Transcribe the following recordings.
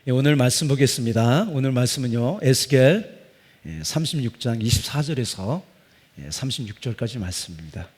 오늘 말씀 보겠습니다. 오늘 말씀은요, 에스겔 36장 24절에서 36절까지 말씀입니다.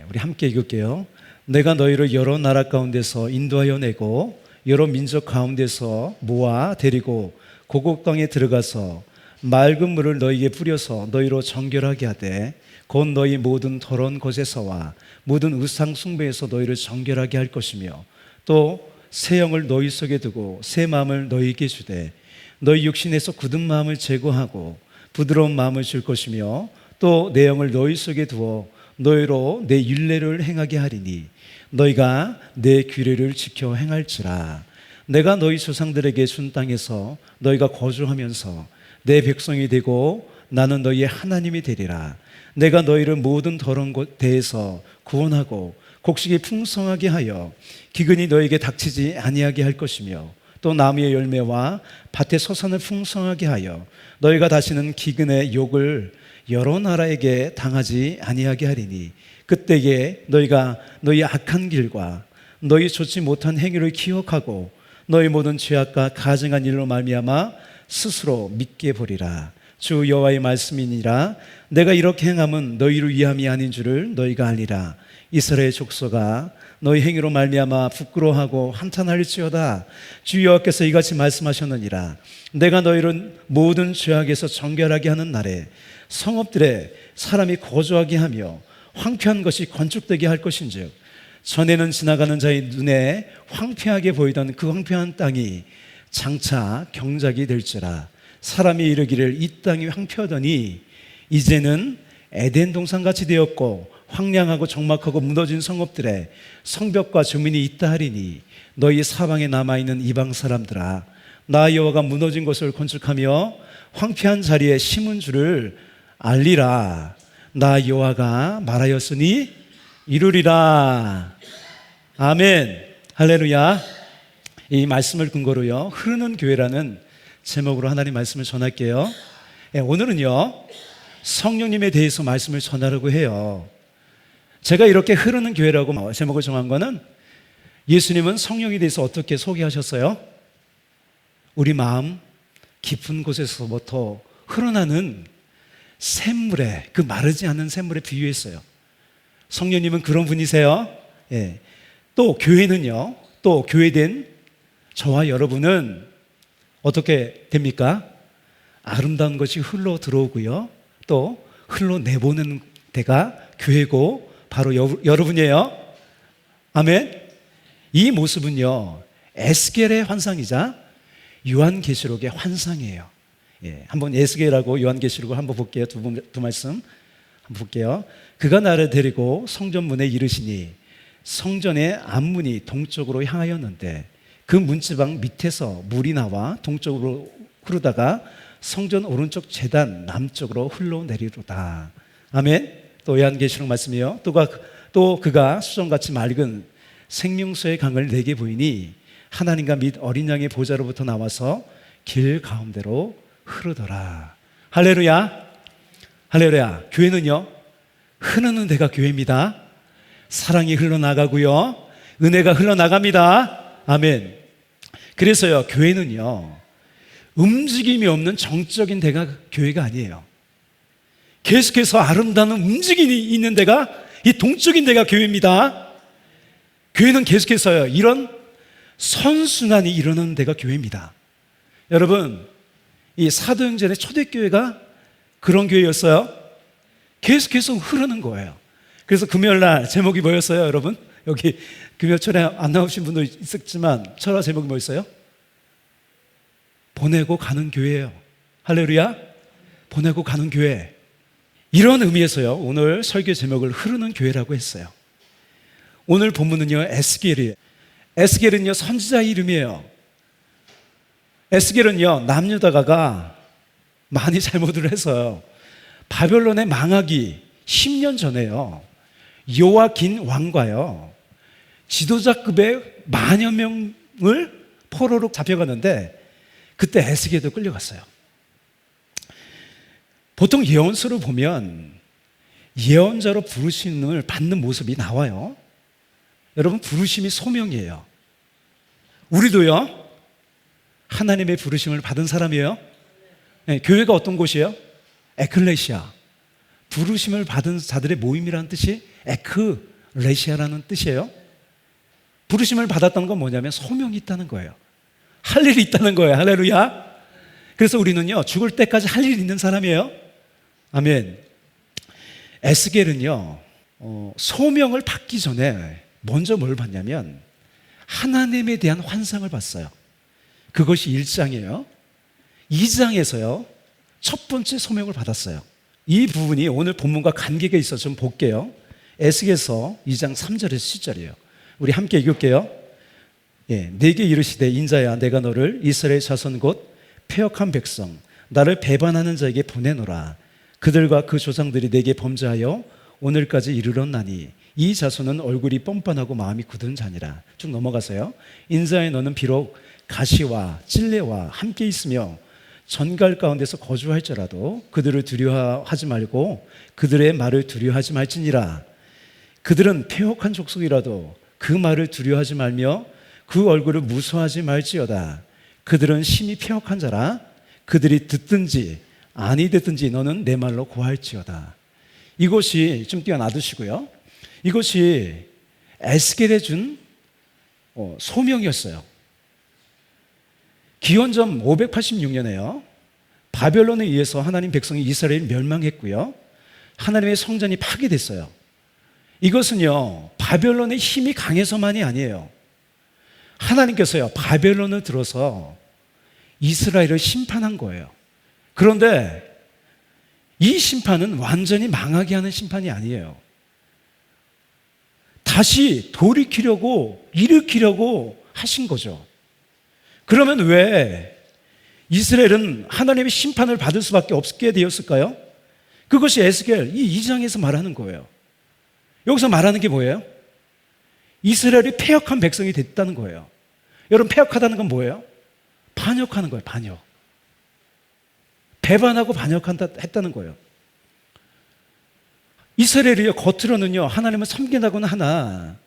우리 함께 읽을게요. 내가 너희를 여러 나라 가운데서 인도하여 내고 여러 민족 가운데서 모아 데리고 고국 땅에 들어가서 맑은 물을 너희에게 뿌려서 너희로 정결하게 하되 곧 너희 모든 더러운 것에서와 모든 우상 숭배에서 너희를 정결하게 할 것이며 또 새 영을 너희 속에 두고 새 마음을 너희에게 주되 너희 육신에서 굳은 마음을 제거하고 부드러운 마음을 줄 것이며 또 내 영을 너희 속에 두어 너희로 내 율례를 행하게 하리니 너희가 내 규례를 지켜 행할지라. 내가 너희 조상들에게 준 땅에서 너희가 거주하면서 내 백성이 되고 나는 너희의 하나님이 되리라. 내가 너희를 모든 더러운 데에서 구원하고 곡식이 풍성하게 하여 기근이 너희에게 닥치지 아니하게 할 것이며 또 나무의 열매와 밭의 소산을 풍성하게 하여 너희가 다시는 기근의 욕을 여러 나라에게 당하지 아니하게 하리니 그때에 너희가 너희 악한 길과 너희 좋지 못한 행위를 기억하고 너희 모든 죄악과 가증한 일로 말미암아 스스로 믿게 보리라. 주 여호와의 말씀이니라. 내가 이렇게 행함은 너희를 위함이 아닌 줄을 너희가 알리라. 이스라엘 족속아 너희 행위로 말미암아 부끄러워하고 한탄할지어다. 주 여호와께서 이같이 말씀하셨느니라. 내가 너희를 모든 죄악에서 정결하게 하는 날에 성읍들에 사람이 거주하게 하며 황폐한 것이 건축되게 할 것인즉 전에는 지나가는 자의 눈에 황폐하게 보이던 그 황폐한 땅이 장차 경작이 될지라. 사람이 이르기를 이 땅이 황폐하더니 이제는 에덴 동산같이 되었고 황량하고 적막하고 무너진 성읍들에 성벽과 주민이 있다 하리니 너희 사방에 남아있는 이방 사람들아 나 여호와가 무너진 것을 건축하며 황폐한 자리에 심은 줄을 알리라. 나 여호와가 말하였으니 이루리라. 아멘. 할렐루야. 이 말씀을 근거로요, 흐르는 교회라는 제목으로 하나님 말씀을 전할게요. 오늘은요, 성령님에 대해서 말씀을 전하려고 해요. 제가 이렇게 흐르는 교회라고 제목을 정한 거는 예수님은 성령에 대해서 어떻게 소개하셨어요? 우리 마음 깊은 곳에서부터 흘러나는 샘물에, 그 마르지 않는 샘물에 비유했어요. 성령님은 그런 분이세요. 또 교회는요, 또 교회된 저와 여러분은 어떻게 됩니까? 아름다운 것이 흘러 들어오고요, 또 흘러 내보내는 데가 교회고 바로 여러분이에요. 아멘. 이 모습은요, 에스겔의 환상이자 요한계시록의 환상이에요. 한번 에스겔하고 요한계시록을 한번 볼게요. 두 말씀 한번 볼게요. 그가 나를 데리고 성전문에 이르시니 성전의 앞문이 동쪽으로 향하였는데 그 문지방 밑에서 물이 나와 동쪽으로 흐르다가 성전 오른쪽 제단 남쪽으로 흘러내리로다. 아멘. 또 요한계시록 말씀이요. 또 그가 수정같이 맑은 생명수의 강을 내게 보이니 하나님과 및 어린 양의 보좌로부터 나와서 길 가운데로 흐르더라. 할렐루야. 할렐루야. 교회는요, 흐르는 데가 교회입니다. 사랑이 흘러나가고요, 은혜가 흘러나갑니다. 아멘. 그래서요, 교회는요, 움직임이 없는 정적인 데가 교회가 아니에요. 계속해서 아름다운 움직임이 있는 데가, 이 동적인 데가 교회입니다. 교회는 계속해서요, 이런 선순환이 일어나는 데가 교회입니다. 여러분, 이 사도행전의 초대교회가 그런 교회였어요. 계속해서 흐르는 거예요. 그래서 금요일날 제목이 뭐였어요, 여러분? 여기 금요일 철에 안 나오신 분도 있었지만 철화 제목이 뭐였어요? 보내고 가는 교회예요. 할렐루야. 보내고 가는 교회. 이런 의미에서요, 오늘 설교 제목을 흐르는 교회라고 했어요. 오늘 본문은요, 에스겔이에요. 에스겔은요, 선지자의 이름이에요. 에스겔은요, 남유다가가 많이 잘못을 해서요, 바벨론의 망하기 10년 전에요, 요아긴 왕과요, 지도자급의 만여 명을 포로로 잡혀갔는데 그때 에스겔도 끌려갔어요. 보통 예언서를 보면 예언자로 부르심을 받는 모습이 나와요. 여러분, 부르심이 소명이에요. 우리도요, 하나님의 부르심을 받은 사람이에요? 네, 교회가 어떤 곳이에요? 에클레시아. 부르심을 받은 자들의 모임이라는 뜻이 에크레시아라는 뜻이에요. 부르심을 받았다는 건 뭐냐면 소명이 있다는 거예요. 할 일이 있다는 거예요. 할렐루야. 그래서 우리는요, 죽을 때까지 할 일이 있는 사람이에요. 아멘. 에스겔은요, 소명을 받기 전에 먼저 뭘 봤냐면 하나님에 대한 환상을 봤어요. 그것이 1장이에요. 2장에서요, 첫 번째 소명을 받았어요. 이 부분이 오늘 본문과 관계가 있어서 좀 볼게요. 에스겔서 2장 3절에서 10절이에요. 우리 함께 읽을게요. 예, 내게 이르시되 인자야 내가 너를 이스라엘 자손 곧 패역한 백성 나를 배반하는 자에게 보내노라. 그들과 그 조상들이 내게 범죄하여 오늘까지 이르렀나니 이 자손은 얼굴이 뻔뻔하고 마음이 굳은 자니라. 쭉 넘어가세요. 인자야 너는 비록 가시와 찔레와 함께 있으며 전갈 가운데서 거주할지라도 그들을 두려워하지 말고 그들의 말을 두려워하지 말지니라. 그들은 패역한 족속이라도 그 말을 두려워하지 말며 그 얼굴을 무서워하지 말지어다. 그들은 심히 패역한 자라. 그들이 듣든지 아니 듣든지 너는 내 말로 고할지어다. 이것이 좀 띄어놔두시고요. 이것이 에스겔에 준 소명이었어요. 기원전 586년에요. 바벨론에 의해서 하나님 백성이 이스라엘을 멸망했고요. 하나님의 성전이 파괴됐어요. 이것은요, 바벨론의 힘이 강해서만이 아니에요. 하나님께서요, 바벨론을 들어서 이스라엘을 심판한 거예요. 그런데 이 심판은 완전히 망하게 하는 심판이 아니에요. 다시 돌이키려고, 일으키려고 하신 거죠. 그러면 왜 이스라엘은 하나님의 심판을 받을 수밖에 없게 되었을까요? 그것이 에스겔 이 2장에서 말하는 거예요. 여기서 말하는 게 뭐예요? 이스라엘이 패역한 백성이 됐다는 거예요. 여러분, 패역하다는 건 뭐예요? 반역하는 거예요. 반역. 배반하고 반역한다 했다는 거예요. 이스라엘이요, 겉으로는요 하나님을 섬긴다고는 하나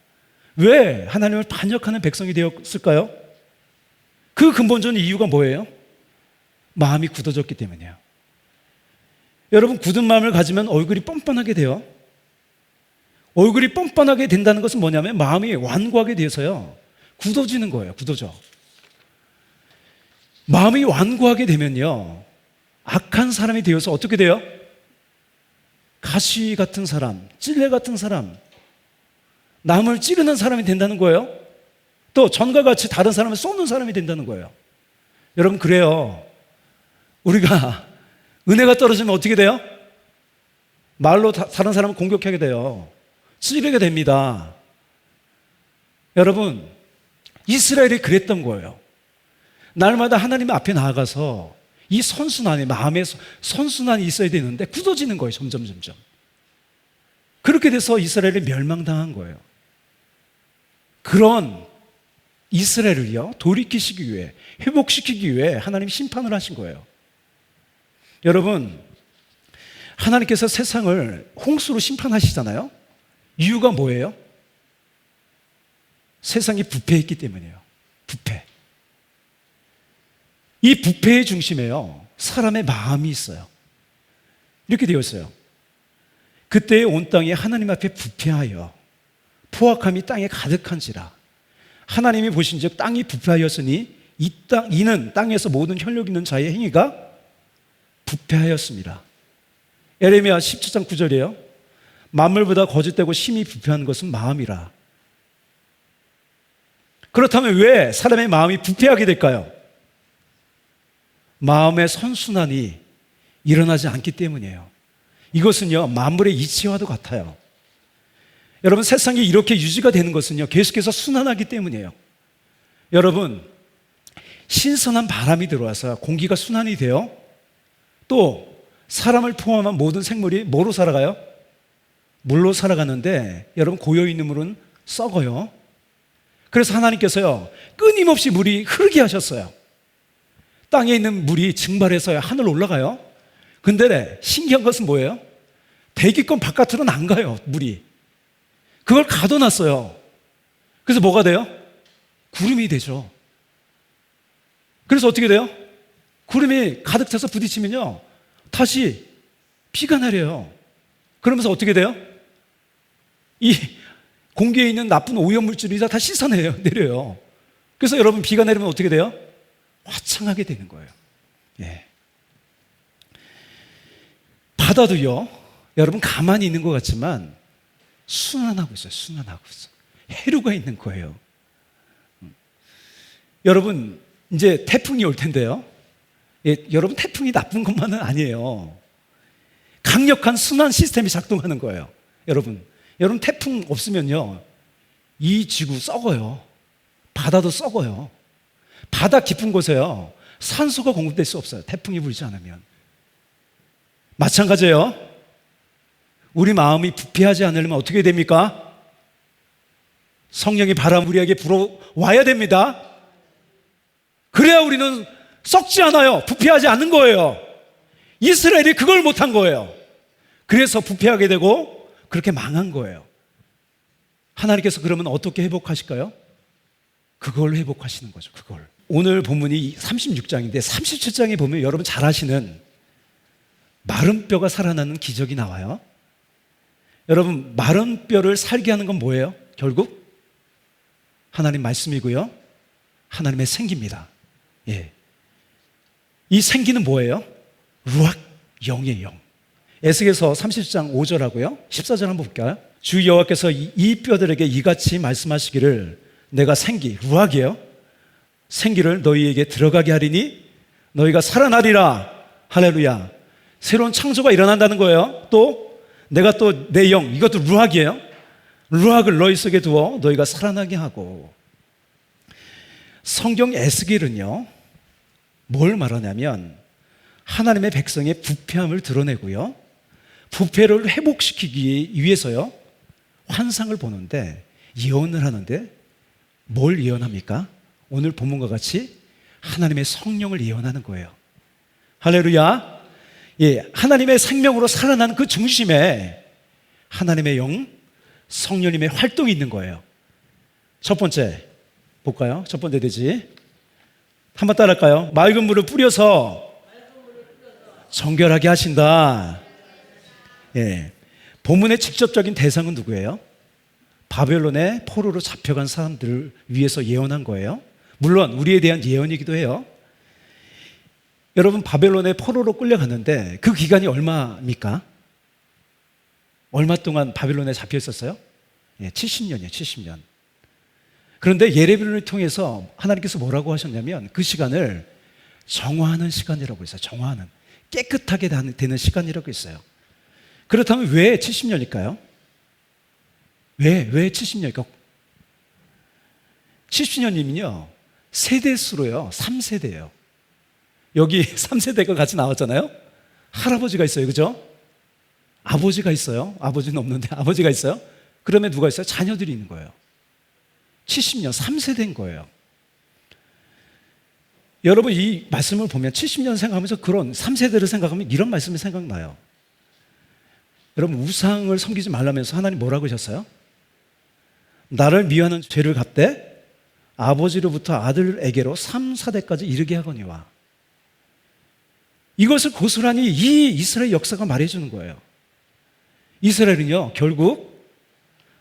왜 하나님을 반역하는 백성이 되었을까요? 그 근본적인 이유가 뭐예요? 마음이 굳어졌기 때문이에요. 여러분, 굳은 마음을 가지면 얼굴이 뻔뻔하게 돼요. 얼굴이 뻔뻔하게 된다는 것은 뭐냐면 마음이 완고하게 돼서요 굳어지는 거예요. 굳어져. 마음이 완고하게 되면요 악한 사람이 되어서 어떻게 돼요? 가시 같은 사람, 찔레 같은 사람, 남을 찌르는 사람이 된다는 거예요. 또 전과 같이 다른 사람을 쏘는 사람이 된다는 거예요. 여러분, 그래요. 우리가 은혜가 떨어지면 어떻게 돼요? 말로 다른 사람을 공격하게 돼요. 찌르게 됩니다. 여러분, 이스라엘이 그랬던 거예요. 날마다 하나님 앞에 나아가서 이 선순환이, 마음의 선순환이 있어야 되는데 굳어지는 거예요. 점점. 그렇게 돼서 이스라엘이 멸망당한 거예요. 그런 이스라엘을요 돌이키시기 위해, 회복시키기 위해 하나님 심판을 하신 거예요. 여러분, 하나님께서 세상을 홍수로 심판하시잖아요. 이유가 뭐예요? 세상이 부패했기 때문이에요. 부패. 이 부패의 중심에요 사람의 마음이 있어요. 이렇게 되어 있어요. 그때 온 땅이 하나님 앞에 부패하여 포악함이 땅에 가득한지라. 하나님이 보신즉 땅이 부패하였으니 이는 땅에서 모든 혈육 있는 자의 행위가 부패하였습니다. 에레미야 17장 9절이에요. 만물보다 거짓되고 심히 부패한 것은 마음이라. 그렇다면 왜 사람의 마음이 부패하게 될까요? 마음의 선순환이 일어나지 않기 때문이에요. 이것은요 만물의 이치와도 같아요. 여러분, 세상이 이렇게 유지가 되는 것은요 계속해서 순환하기 때문이에요. 여러분, 신선한 바람이 들어와서 공기가 순환이 돼요. 또 사람을 포함한 모든 생물이 뭐로 살아가요? 물로 살아가는데 여러분, 고여있는 물은 썩어요. 그래서 하나님께서요 끊임없이 물이 흐르게 하셨어요. 땅에 있는 물이 증발해서 하늘로 올라가요. 근데 신기한 것은 뭐예요? 대기권 바깥으로는 안 가요. 물이. 그걸 가둬놨어요. 그래서 뭐가 돼요? 구름이 되죠. 그래서 어떻게 돼요? 구름이 가득 차서 부딪히면요, 다시 비가 내려요. 그러면서 어떻게 돼요? 이 공기에 있는 나쁜 오염물질이 다 내려요. 그래서 여러분, 비가 내리면 어떻게 돼요? 화창하게 되는 거예요. 예. 바다도요, 여러분 가만히 있는 것 같지만 순환하고 있어요. 순환하고 있어요. 해류가 있는 거예요. 여러분, 이제 태풍이 올 텐데요. 예, 여러분, 태풍이 나쁜 것만은 아니에요. 강력한 순환 시스템이 작동하는 거예요. 여러분 태풍 없으면요, 이 지구 썩어요. 바다도 썩어요. 바다 깊은 곳에요, 산소가 공급될 수 없어요. 태풍이 불지 않으면. 마찬가지예요. 우리 마음이 부패하지 않으려면 어떻게 됩니까? 성령의 바람 우리에게 불어와야 됩니다. 그래야 우리는 썩지 않아요. 부패하지 않는 거예요. 이스라엘이 그걸 못한 거예요. 그래서 부패하게 되고 그렇게 망한 거예요. 하나님께서 그러면 어떻게 회복하실까요? 그걸 회복하시는 거죠. 그걸. 오늘 본문이 36장인데 37장에 보면 여러분 잘 아시는 마른 뼈가 살아나는 기적이 나와요. 여러분, 마른 뼈를 살게 하는 건 뭐예요? 결국 하나님 말씀이고요, 하나님의 생기입니다. 예. 이 생기는 뭐예요? 루악, 영의 영. 에스겔서 30장 5절하고요 14절 한번 볼까요? 주 여호와께서 이 뼈들에게 이같이 말씀하시기를, 내가 생기, 루악이에요, 생기를 너희에게 들어가게 하리니 너희가 살아나리라. 할렐루야. 새로운 창조가 일어난다는 거예요. 또 내가 또 내 영, 이것도 루악이에요. 루악을 너희 속에 두어 너희가 살아나게 하고. 성경 에스겔은요, 뭘 말하냐면 하나님의 백성의 부패함을 드러내고요, 부패를 회복시키기 위해서요, 환상을 보는데, 예언을 하는데 뭘 예언합니까? 오늘 본문과 같이 하나님의 성령을 예언하는 거예요. 할렐루야. 예, 하나님의 생명으로 살아나는 그 중심에 하나님의 영, 성령님의 활동이 있는 거예요. 첫 번째 볼까요? 첫 번째 되지. 한번 따라할까요? 맑은 물을 뿌려서 정결하게 하신다. 예. 본문의 직접적인 대상은 누구예요? 바벨론의 포로로 잡혀간 사람들을 위해서 예언한 거예요. 물론 우리에 대한 예언이기도 해요. 여러분, 바벨론의 포로로 끌려갔는데 그 기간이 얼마입니까? 얼마 동안 바벨론에 잡혀 있었어요? 예, 70년이에요. 70년. 그런데 예레미야를 통해서 하나님께서 뭐라고 하셨냐면 그 시간을 정화하는 시간이라고 했어요. 정화하는, 깨끗하게 되는 시간이라고 했어요. 그렇다면 왜 70년일까요? 왜 70년일까? 70년이면요, 세대수로요, 3세대예요. 여기 3세대가 같이 나왔잖아요. 할아버지가 있어요. 그죠? 아버지가 있어요. 아버지는 없는데 아버지가 있어요. 그러면 누가 있어요? 자녀들이 있는 거예요. 70년, 3세대인 거예요. 여러분, 이 말씀을 보면 70년 생각하면서 그런 3세대를 생각하면 이런 말씀이 생각나요. 여러분, 우상을 섬기지 말라면서 하나님 뭐라고 하셨어요? 나를 미워하는 죄를 갚되 아버지로부터 아들에게로 3, 4대까지 이르게 하거니와. 이것을 고스란히 이 이스라엘 역사가 말해주는 거예요. 이스라엘은요, 결국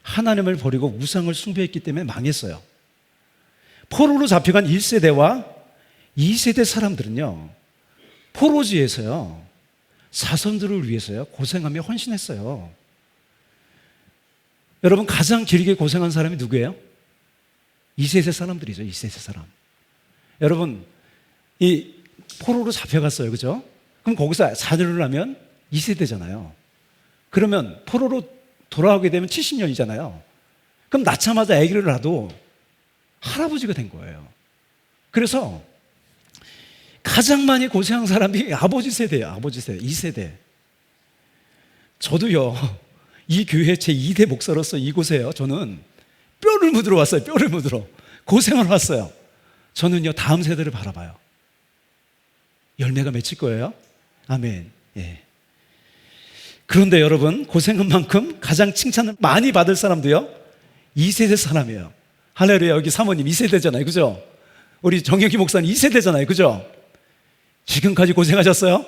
하나님을 버리고 우상을 숭배했기 때문에 망했어요. 포로로 잡혀간 1세대와 2세대 사람들은요, 포로지에서요, 자손들을 위해서요, 고생하며 헌신했어요. 여러분, 가장 길게 고생한 사람이 누구예요? 2세대 사람들이죠. 2세대 사람. 여러분, 이 포로로 잡혀갔어요. 그죠? 그럼 거기서 자녀를 낳으면 2세대잖아요. 그러면 포로로 돌아오게 되면 70년이잖아요. 그럼 낳자마자 아기를 낳아도 할아버지가 된 거예요. 그래서 가장 많이 고생한 사람이 아버지 세대예요. 아버지 세대, 2세대. 저도요, 이 교회 제 2대 목사로서 이곳에요, 저는 뼈를 묻으러 왔어요. 뼈를 묻으러. 고생을 왔어요. 저는요, 다음 세대를 바라봐요. 열매가 맺힐 거예요. 아멘. 예. 그런데 여러분, 고생한 만큼 가장 칭찬을 많이 받을 사람도요, 2세대 사람이에요. 할렐루야. 여기 사모님 2세대잖아요. 그죠? 우리 정혁기 목사님 2세대잖아요. 그죠? 지금까지 고생하셨어요.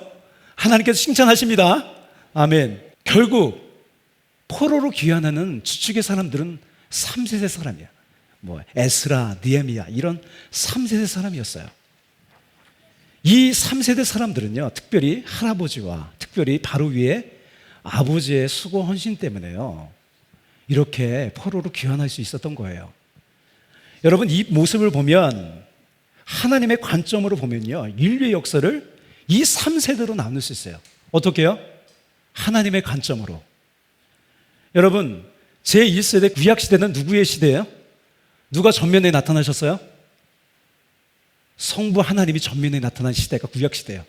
하나님께서 칭찬하십니다. 아멘. 결국 포로로 귀환하는 주축의 사람들은 3세대 사람이야. 뭐 에스라, 느헤미야 이런 3세대 사람이었어요. 이 3세대 사람들은요, 특별히 할아버지와 특별히 바로 위에 아버지의 수고 헌신 때문에요, 이렇게 포로로 귀환할 수 있었던 거예요. 여러분, 이 모습을 보면 하나님의 관점으로 보면요, 인류의 역사를 이 3세대로 나눌 수 있어요. 어떻게요? 하나님의 관점으로. 여러분, 제1세대 구약시대는 누구의 시대예요? 누가 전면에 나타나셨어요? 성부 하나님이 전면에 나타난 시대가 구약시대예요.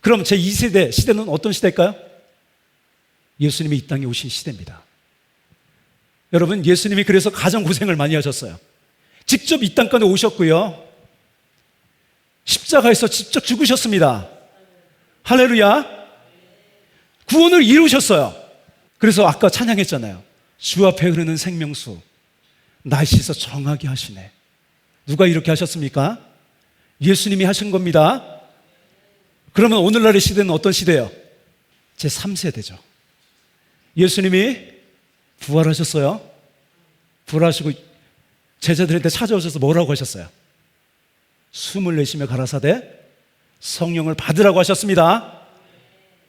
그럼 제2세대 시대는 어떤 시대일까요? 예수님이 이 땅에 오신 시대입니다. 여러분, 예수님이 그래서 가장 고생을 많이 하셨어요. 직접 이 땅까지 오셨고요, 십자가에서 직접 죽으셨습니다. 할렐루야. 구원을 이루셨어요. 그래서 아까 찬양했잖아요. 주 앞에 흐르는 생명수 날씨에서 정하게 하시네. 누가 이렇게 하셨습니까? 예수님이 하신 겁니다. 그러면 오늘날의 시대는 어떤 시대예요? 제3세대죠. 예수님이 부활하셨어요. 부활하시고 제자들한테 찾아오셔서 뭐라고 하셨어요? 숨을 내쉬며 가라사대 성령을 받으라고 하셨습니다.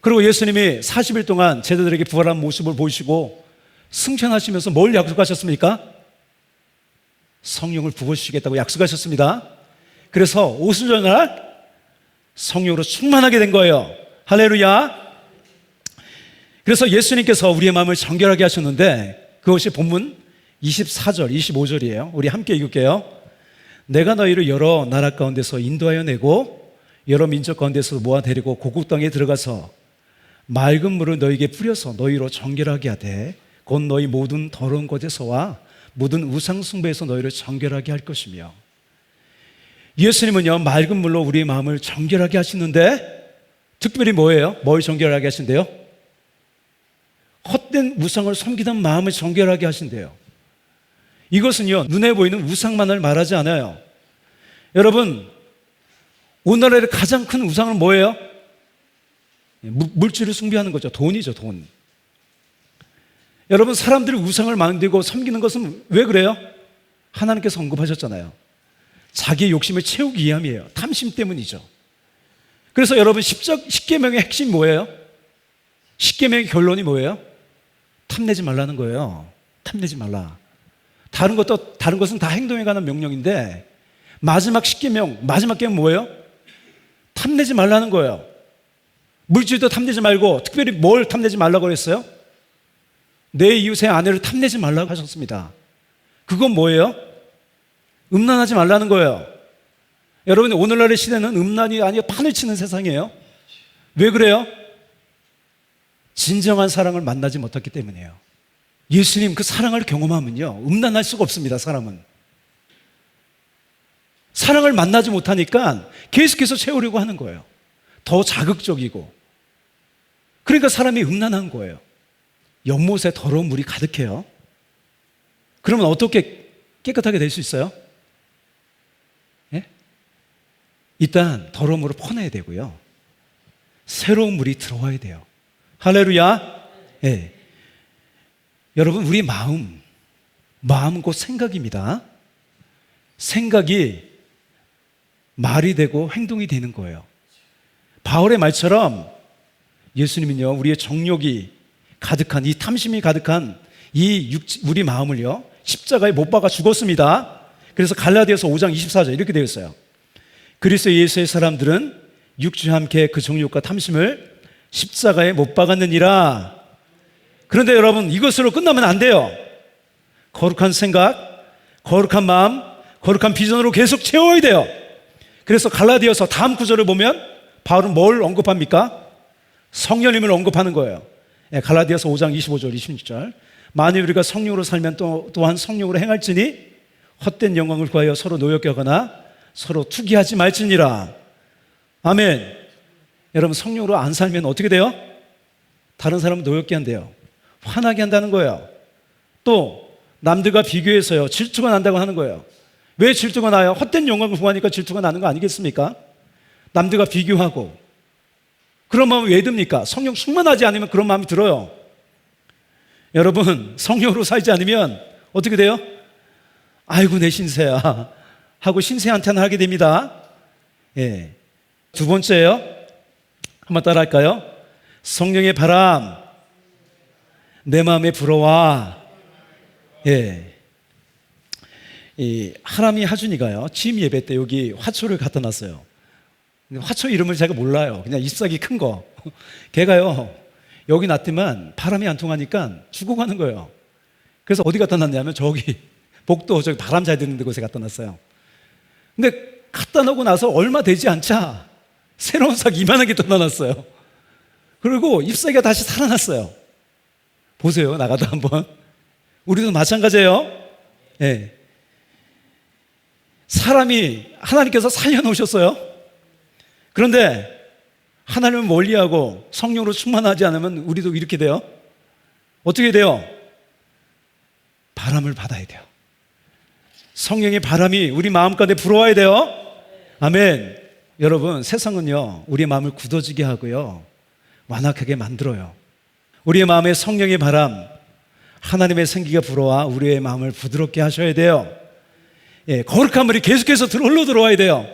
그리고 예수님이 40일 동안 제자들에게 부활한 모습을 보이시고 승천하시면서 뭘 약속하셨습니까? 성령을 부어주시겠다고 약속하셨습니다. 그래서 오순절날 성령으로 충만하게 된 거예요. 할렐루야. 그래서 예수님께서 우리의 마음을 정결하게 하셨는데, 그것이 본문 24절, 25절이에요. 우리 함께 읽을게요. 내가 너희를 여러 나라 가운데서 인도하여 내고 여러 민족 가운데서 모아 데리고 고국 땅에 들어가서 맑은 물을 너희에게 뿌려서 너희로 정결하게 하되 곧 너희 모든 더러운 곳에서와 모든 우상 숭배에서 너희를 정결하게 할 것이며. 예수님은요, 맑은 물로 우리의 마음을 정결하게 하시는데 특별히 뭐예요? 뭘 정결하게 하신대요? 헛된 우상을 섬기던 마음을 정결하게 하신대요. 이것은요, 눈에 보이는 우상만을 말하지 않아요. 여러분, 오늘날의 가장 큰 우상은 뭐예요? 물질을 숭배하는 거죠. 돈이죠, 돈. 여러분, 사람들이 우상을 만들고 섬기는 것은 왜 그래요? 하나님께서 언급하셨잖아요. 자기의 욕심을 채우기 위함이에요. 탐심 때문이죠. 그래서 여러분, 십계명의 핵심이 뭐예요? 십계명의 결론이 뭐예요? 탐내지 말라는 거예요. 탐내지 말라. 다른 것은 다 행동에 관한 명령인데 마지막 십계명, 마지막 계명 뭐예요? 탐내지 말라는 거예요. 물질도 탐내지 말고, 특별히 뭘 탐내지 말라고 그랬어요? 내 이웃의 아내를 탐내지 말라고 하셨습니다. 그건 뭐예요? 음란하지 말라는 거예요. 여러분, 오늘날의 시대는 음란이 아니라 판을 치는 세상이에요. 왜 그래요? 진정한 사랑을 만나지 못했기 때문이에요. 예수님 그 사랑을 경험하면요, 음란할 수가 없습니다. 사람은 사랑을 만나지 못하니까 계속해서 채우려고 하는 거예요. 더 자극적이고. 그러니까 사람이 음란한 거예요. 연못에 더러운 물이 가득해요. 그러면 어떻게 깨끗하게 될 수 있어요? 예? 일단 더러운 물을 퍼내야 되고요, 새로운 물이 들어와야 돼요. 할렐루야. 예. 여러분, 우리 마음은 곧 생각입니다. 생각이 말이 되고 행동이 되는 거예요. 바울의 말처럼 예수님은요, 우리의 정욕이 가득한, 이 탐심이 가득한 우리 마음을요, 십자가에 못 박아 죽었습니다. 그래서 갈라디아서 5장 24절 이렇게 되어 있어요. 그리스도 예수의 사람들은 육주와 함께 그 정욕과 탐심을 십자가에 못 박았느니라. 그런데 여러분, 이것으로 끝나면 안 돼요. 거룩한 생각, 거룩한 마음, 거룩한 비전으로 계속 채워야 돼요. 그래서 갈라디아서 다음 구절을 보면 바울은 뭘 언급합니까? 성령님을 언급하는 거예요. 갈라디아서 5장 25절 26절. 만일 우리가 성령으로 살면 또한 성령으로 행할지니 헛된 영광을 구하여 서로 노엽게 하거나 서로 투기하지 말지니라. 아멘. 여러분, 성령으로 안 살면 어떻게 돼요? 다른 사람을 노엽게 한대요. 화나게 한다는 거예요. 또 남들과 비교해서요, 질투가 난다고 하는 거예요. 왜 질투가 나요? 헛된 영광을 구하니까 질투가 나는 거 아니겠습니까? 남들과 비교하고. 그런 마음이 왜 듭니까? 성령 충만하지 않으면 그런 마음이 들어요. 여러분, 성령으로 살지 않으면 어떻게 돼요? 아이고 내 신세야 하고 신세한테는 하게 됩니다. 예. 두 번째요. 한번 따라 할까요? 성령의 바람 내 마음에 불어와. 예. 이 하람이 하준이가요, 취임 예배 때 여기 화초를 갖다 놨어요. 근데 화초 이름을 제가 몰라요. 그냥 잎사귀 큰 거. 걔가요, 여기 놨더만 바람이 안 통하니까 죽어가는 거예요. 그래서 어디 갖다 놨냐면 저기 복도 저기 바람 잘 드는 곳에 갖다 놨어요. 근데 갖다 놓고 나서 얼마 되지 않자 새로운 싹 이만하게 또 나놨어요. 그리고 잎사귀가 다시 살아났어요. 보세요, 나가다 한번. 우리도 마찬가지예요. 예. 사람이 하나님께서 살려놓으셨어요. 그런데 하나님을 멀리하고 성령으로 충만하지 않으면 우리도 이렇게 돼요. 어떻게 돼요? 바람을 받아야 돼요. 성령의 바람이 우리 마음 가운데 불어와야 돼요. 아멘. 여러분, 세상은요 우리의 마음을 굳어지게 하고요 완악하게 만들어요. 우리의 마음에 성령의 바람, 하나님의 생기가 불어와 우리의 마음을 부드럽게 하셔야 돼요. 예, 거룩한 물이 계속해서 흘러 들어와야 돼요.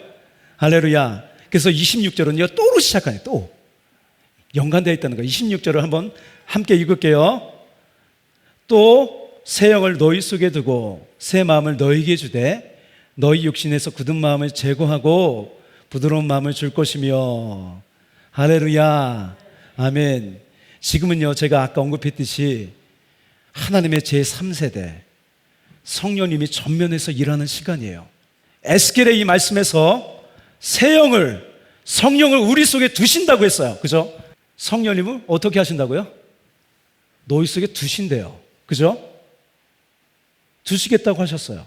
할렐루야. 그래서 26절은요 또로 시작하네요. 또 연관되어 있다는 거예요. 26절을 한번 함께 읽을게요. 또 새 영을 너희 속에 두고 새 마음을 너희에게 주되 너희 육신에서 굳은 마음을 제거하고 부드러운 마음을 줄 것이며. 할렐루야. 아멘. 지금은요 제가 아까 언급했듯이 하나님의 제3세대 성령님이 전면에서 일하는 시간이에요. 에스겔의 이 말씀에서 새 영을, 성령을 우리 속에 두신다고 했어요. 그죠? 성령님을 어떻게 하신다고요? 너희 속에 두신대요. 그죠? 두시겠다고 하셨어요.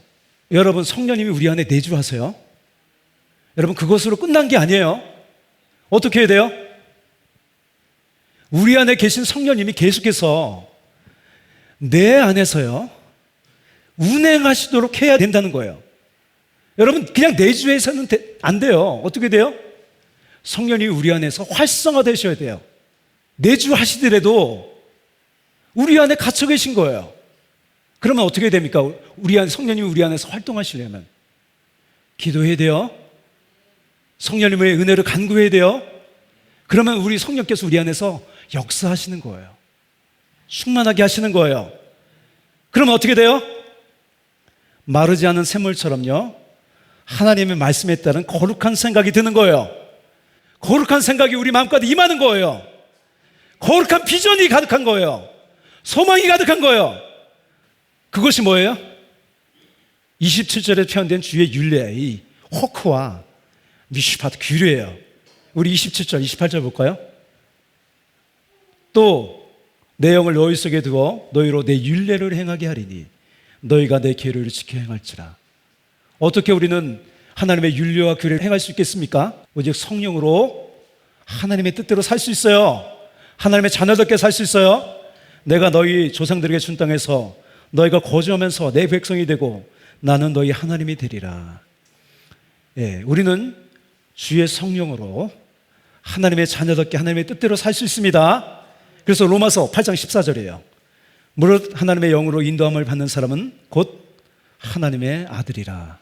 여러분, 성령님이 우리 안에 내주하세요. 여러분, 그것으로 끝난 게 아니에요. 어떻게 해야 돼요? 우리 안에 계신 성령님이 계속해서 내 안에서요 운행하시도록 해야 된다는 거예요. 여러분, 그냥 내주해서는 안 돼요. 어떻게 돼요? 성령님이 우리 안에서 활성화되셔야 돼요. 내주하시더라도 우리 안에 갇혀 계신 거예요. 그러면 어떻게 됩니까? 성령님이 우리 안에서 활동하시려면 기도해야 돼요. 성령님의 은혜를 간구해야 돼요. 그러면 우리 성령께서 우리 안에서 역사하시는 거예요. 충만하게 하시는 거예요. 그러면 어떻게 돼요? 마르지 않은 샘물처럼요 하나님의 말씀에 따른 거룩한 생각이 드는 거예요. 거룩한 생각이 우리 마음까지 임하는 거예요. 거룩한 비전이 가득한 거예요. 소망이 가득한 거예요. 그것이 뭐예요? 27절에 표현된 주의 율례, 이 호크와 미슈파트, 규례예요. 우리 27절, 28절 볼까요? 또 내 영을 너희 속에 두어 너희로 내 율례를 행하게 하리니 너희가 내 계율을 지켜 행할지라. 어떻게 우리는 하나님의 율례와 규례를 행할 수 있겠습니까? 오직 성령으로 하나님의 뜻대로 살 수 있어요. 하나님의 자녀답게 살 수 있어요. 내가 너희 조상들에게 준 땅에서 너희가 거주하면서 내 백성이 되고 나는 너희 하나님이 되리라. 예, 우리는 주의 성령으로 하나님의 자녀답게 하나님의 뜻대로 살 수 있습니다. 그래서 로마서 8장 14절이에요. 무릇 하나님의 영으로 인도함을 받는 사람은 곧 하나님의 아들이라.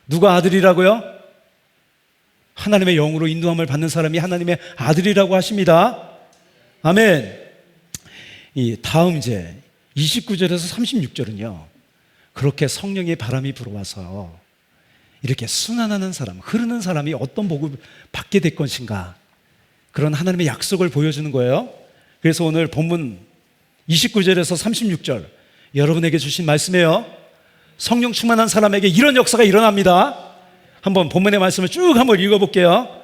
누가 아들이라고요? 하나님의 영으로 인도함을 받는 사람이 하나님의 아들이라고 하십니다. 아멘. 이 다음 이제 29절에서 36절은요 그렇게 성령의 바람이 불어와서 이렇게 순환하는 사람, 흐르는 사람이 어떤 복을 받게 될 것인가, 그런 하나님의 약속을 보여주는 거예요. 그래서 오늘 본문 29절에서 36절 여러분에게 주신 말씀이에요. 성령 충만한 사람에게 이런 역사가 일어납니다. 한번 본문의 말씀을 쭉 한번 읽어볼게요.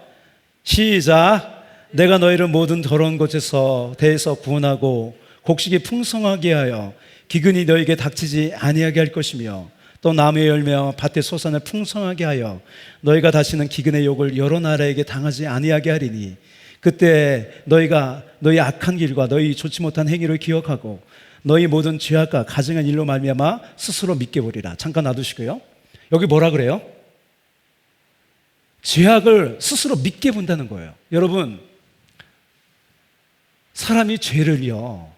시작. 내가 너희를 모든 더러운 곳에서 대에서 구원하고 곡식이 풍성하게 하여 기근이 너희에게 닥치지 아니하게 할 것이며 또 나무의 열매와 밭의 소산을 풍성하게 하여 너희가 다시는 기근의 욕을 여러 나라에게 당하지 아니하게 하리니 그때 너희가 너희 악한 길과 너희 좋지 못한 행위를 기억하고 너희 모든 죄악과 가증한 일로 말미암아 스스로 믿게 보리라. 잠깐 놔두시고요. 여기 뭐라 그래요? 죄악을 스스로 믿게 본다는 거예요. 여러분, 사람이 죄를요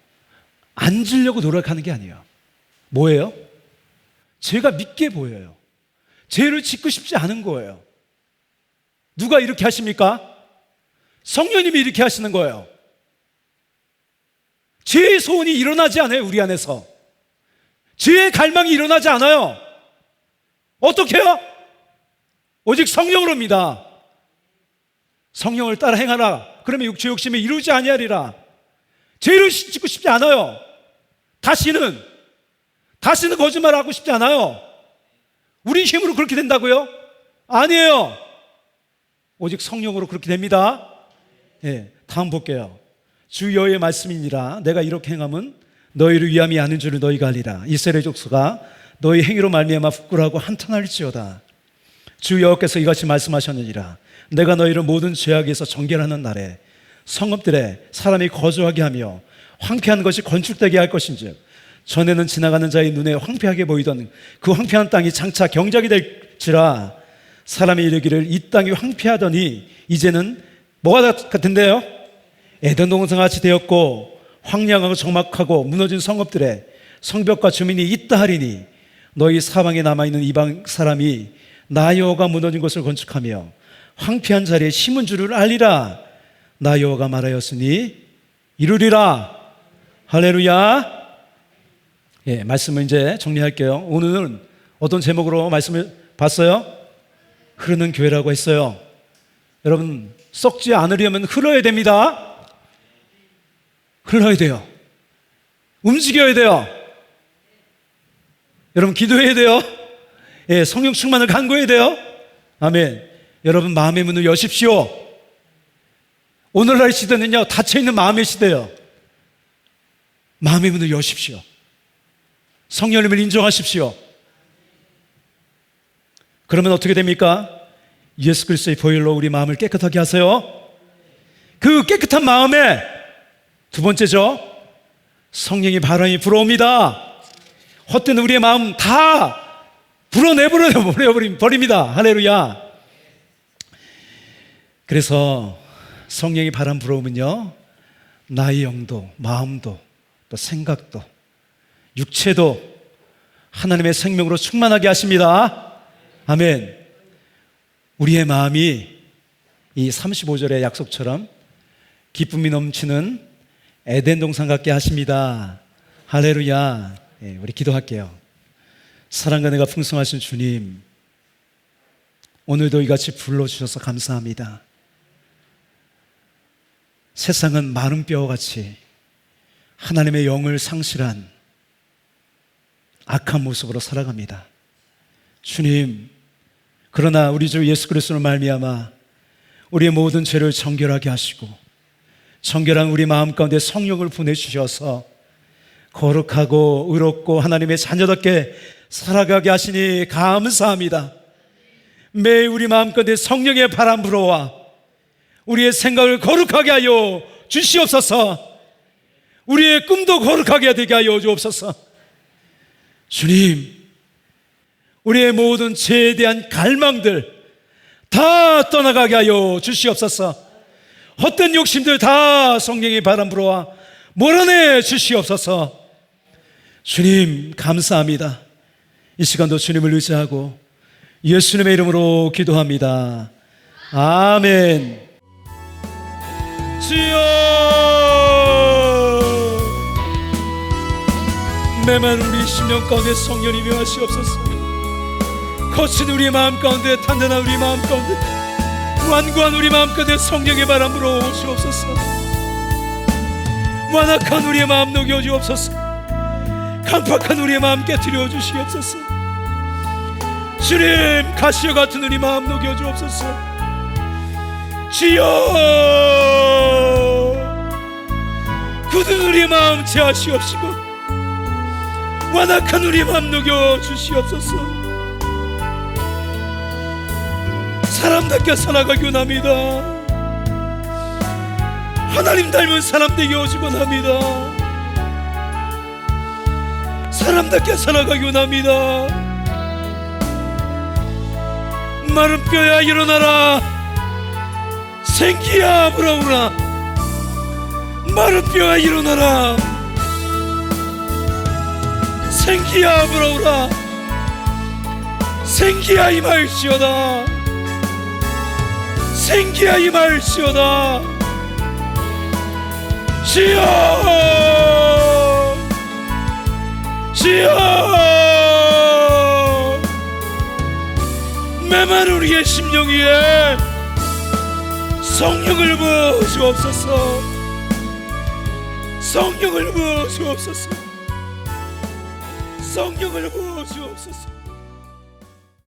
안 지려고 노력하는 게 아니에요. 뭐예요? 죄가 믿게 보여요. 죄를 짓고 싶지 않은 거예요. 누가 이렇게 하십니까? 성령님이 이렇게 하시는 거예요. 죄의 소원이 일어나지 않아요. 우리 안에서 죄의 갈망이 일어나지 않아요. 어떻게 해요? 오직 성령으로입니다. 성령을 따라 행하라. 그러면 육체 욕심에 이루지 아니하리라. 죄를 짓고 싶지 않아요. 다시는 거짓말하고 싶지 않아요. 우리 힘으로 그렇게 된다고요? 아니에요. 오직 성령으로 그렇게 됩니다. 예, 다음 볼게요. 주 여호와의 말씀이니라. 내가 이렇게 행함은 너희를 위함이 아닌 줄을 너희가 알리라. 이스라엘 족속아, 너희 행위로 말미암아 부끄러워하고 한탄할지어다. 주 여호와께서 이같이 말씀하셨느니라. 내가 너희를 모든 죄악에서 정결하는 날에 성읍들에 사람이 거주하게 하며 황폐한 것이 건축되게 할 것인즉, 전에는 지나가는 자의 눈에 황폐하게 보이던 그 황폐한 땅이 장차 경작이 될지라. 사람이 이르기를 이 땅이 황폐하더니 이제는 뭐가 같은데요? 에덴 동산같이 되었고 황량하고 적막하고 무너진 성읍들에 성벽과 주민이 있다 하리니, 너희 사방에 남아있는 이방 사람이 나 여호와가 무너진 곳을 건축하며 황폐한 자리에 심은 줄을 알리라. 나 여호와가 말하였으니 이루리라. 할렐루야. 예, 말씀을 이제 정리할게요. 오늘은 어떤 제목으로 말씀을 봤어요? 흐르는 교회라고 했어요. 여러분, 썩지 않으려면 흘러야 됩니다. 흘러야 돼요. 움직여야 돼요. 여러분, 기도해야 돼요. 예, 성령 충만을 간구해야 돼요. 아멘. 여러분, 마음의 문을 여십시오. 오늘날 시대는요, 닫혀있는 마음의 시대예요. 마음의 문을 여십시오. 성령님을 인정하십시오. 그러면 어떻게 됩니까? 예수 그리스도의 보혈로 우리 마음을 깨끗하게 하세요. 그 깨끗한 마음에 두 번째죠, 성령의 바람이 불어옵니다. 헛된 우리의 마음 다 불어내버립니다. 할렐루야. 그래서 성령의 바람 불어오면요, 나의 영도, 마음도, 또 생각도, 육체도 하나님의 생명으로 충만하게 하십니다. 아멘. 우리의 마음이 이 35절의 약속처럼 기쁨이 넘치는 에덴 동산 같게 하십니다. 할렐루야. 예, 우리 기도할게요. 사랑과 은혜가 풍성하신 주님, 오늘도 이같이 불러주셔서 감사합니다. 세상은 마른 뼈와 같이 하나님의 영을 상실한 악한 모습으로 살아갑니다. 주님, 그러나 우리 주 예수 그리스도로 말미암아 우리의 모든 죄를 정결하게 하시고 정결한 우리 마음 가운데 성령을 보내주셔서 거룩하고 의롭고 하나님의 자녀답게 살아가게 하시니 감사합니다. 매일 우리 마음 가운데 성령의 바람 불어와 우리의 생각을 거룩하게 하여 주시옵소서. 우리의 꿈도 거룩하게 되게 하여 주옵소서. 주님, 우리의 모든 죄에 대한 갈망들 다 떠나가게 하여 주시옵소서. 헛된 욕심들 다 성령의 바람 불어와 몰아내 주시옵소서. 주님, 감사합니다. 이 시간도 주님을 의지하고 예수님의 이름으로 기도합니다. 아멘. 주여, 메마른 우리 심령 가운데 성령이 임하시옵소서. 거친 우리의 마음 가운데, 단단한 우리 마음 가운데, 완고한 우리 마음 가운데 성령의 바람 불어오시옵소서. 완악한 우리의 마음 녹여주옵소서. 강팍한 우리의 마음 깨트려 주시옵소서. 주님, 가시와 같은 우리 마음 녹여주옵소서. 주여, 굳은 우리의 마음 제하시옵시고 완악한 우리의 마음 녹여주시옵소서. 사람답게 살아가기 원합니다. 하나님 닮은 사람 되기 원합니다. 사람답게 살아가기 원합니다. 마른 뼈야 일어나라. 생기야 불어오라. 마른 뼈야 일어나라. 생기야 불어오라. 생기야 임하을지어다. 생기야 임하을지어다. 주여 주여 메마른 우리의 심령 위에 성령을 부어 주옵소서. 성령을 부어 주옵소서. 성령을 부어 주옵소서.